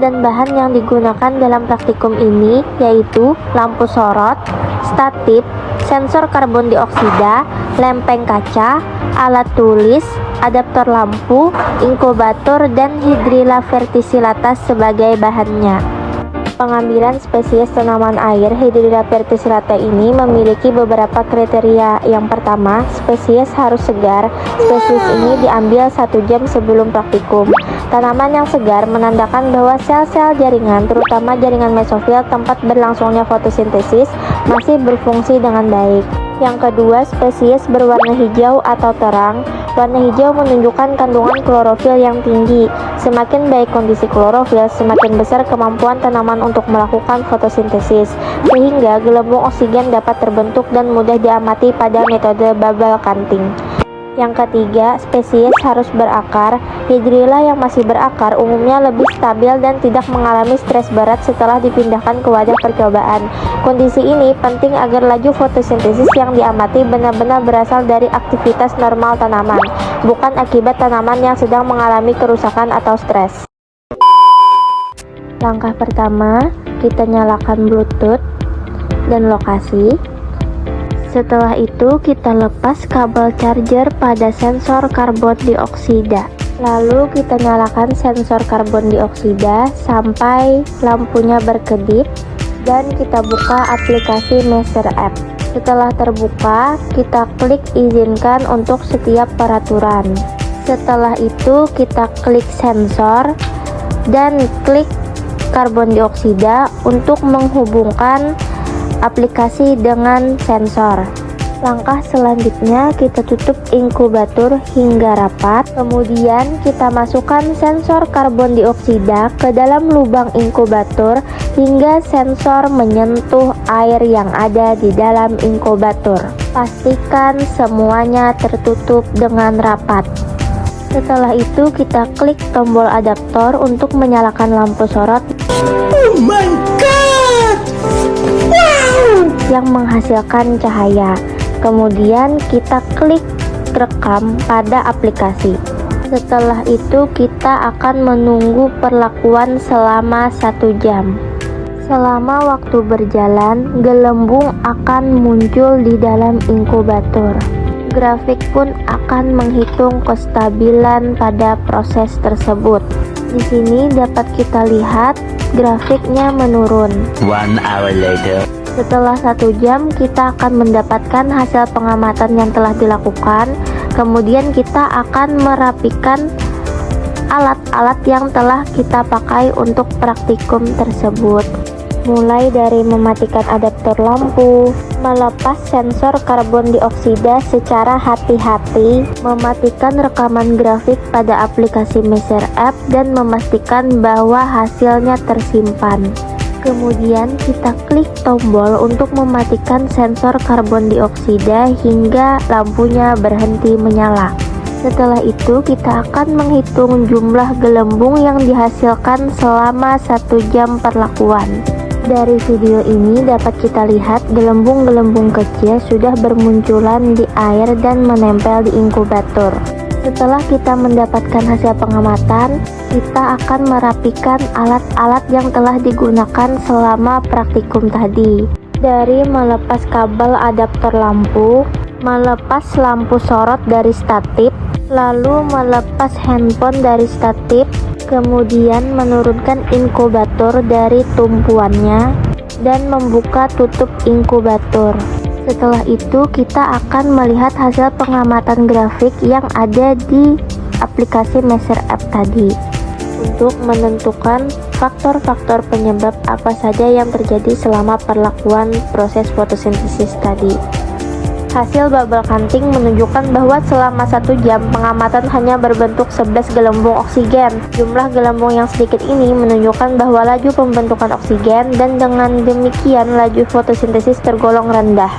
dan bahan yang digunakan dalam praktikum ini yaitu lampu sorot, statip, sensor karbon dioksida, lempeng kaca, alat tulis, adaptor lampu, inkubator, dan hydrilla verticillata sebagai bahannya. Pengambilan spesies tanaman air Hydrilla verticillata ini memiliki beberapa kriteria. Yang pertama, spesies harus segar. Spesies ini diambil 1 jam sebelum praktikum. Tanaman yang segar menandakan bahwa sel-sel jaringan, terutama jaringan mesofil tempat berlangsungnya fotosintesis, masih berfungsi dengan baik. Yang kedua, spesies berwarna hijau atau terang. Warna hijau menunjukkan kandungan klorofil yang tinggi. Semakin baik kondisi klorofil, semakin besar kemampuan tanaman untuk melakukan fotosintesis, sehingga gelembung oksigen dapat terbentuk dan mudah diamati pada metode bubble counting. Yang ketiga, spesies harus berakar. Hydrilla yang masih berakar umumnya lebih stabil dan tidak mengalami stres berat setelah dipindahkan ke wadah percobaan. Kondisi ini penting agar laju fotosintesis yang diamati benar-benar berasal dari aktivitas normal tanaman, bukan akibat tanaman yang sedang mengalami kerusakan atau stres. Langkah pertama, kita nyalakan Bluetooth dan lokasi. Setelah itu kita lepas kabel charger pada sensor karbon dioksida. Lalu kita nyalakan sensor karbon dioksida sampai lampunya berkedip dan kita buka aplikasi Measure App. Setelah terbuka, kita klik izinkan untuk setiap peraturan. Setelah itu kita klik sensor dan klik karbon dioksida untuk menghubungkan aplikasi dengan sensor. Langkah selanjutnya kita tutup inkubator hingga rapat. Kemudian kita masukkan sensor karbon dioksida ke dalam lubang inkubator hingga sensor menyentuh air yang ada di dalam inkubator. Pastikan semuanya tertutup dengan rapat. Setelah itu kita klik tombol adaptor untuk menyalakan lampu sorot. Oh my god! Yang menghasilkan cahaya. Kemudian kita klik rekam pada aplikasi. Setelah itu kita akan menunggu perlakuan selama 1 jam. Selama waktu berjalan, gelembung akan muncul di dalam inkubator. Grafik pun akan menghitung kestabilan pada proses tersebut. Di sini dapat kita lihat grafiknya menurun. 1 hour later. Setelah 1 jam kita akan mendapatkan hasil pengamatan yang telah dilakukan. Kemudian kita akan merapikan alat-alat yang telah kita pakai untuk praktikum tersebut. Mulai dari mematikan adaptor lampu, melepas sensor karbon dioksida secara hati-hati, mematikan rekaman grafik pada aplikasi Measure App, dan memastikan bahwa hasilnya tersimpan. Kemudian kita klik tombol untuk mematikan sensor karbon dioksida hingga lampunya berhenti menyala. Setelah itu kita akan menghitung jumlah gelembung yang dihasilkan selama 1 jam perlakuan. Dari video ini dapat kita lihat gelembung-gelembung kecil sudah bermunculan di air dan menempel di inkubator. Setelah kita mendapatkan hasil pengamatan, kita akan merapikan alat-alat yang telah digunakan selama praktikum tadi. Dari melepas kabel adaptor lampu, melepas lampu sorot dari statip, lalu melepas handphone dari statip, kemudian menurunkan inkubator dari tumpuannya, dan membuka tutup inkubator. Setelah itu kita akan melihat hasil pengamatan grafik yang ada di aplikasi Measure App tadi untuk menentukan faktor-faktor penyebab apa saja yang terjadi selama perlakuan proses fotosintesis tadi. Hasil bubble counting menunjukkan bahwa selama 1 jam pengamatan hanya berbentuk 11 gelembung oksigen. Jumlah gelembung yang sedikit ini menunjukkan bahwa laju pembentukan oksigen dan dengan demikian laju fotosintesis tergolong rendah.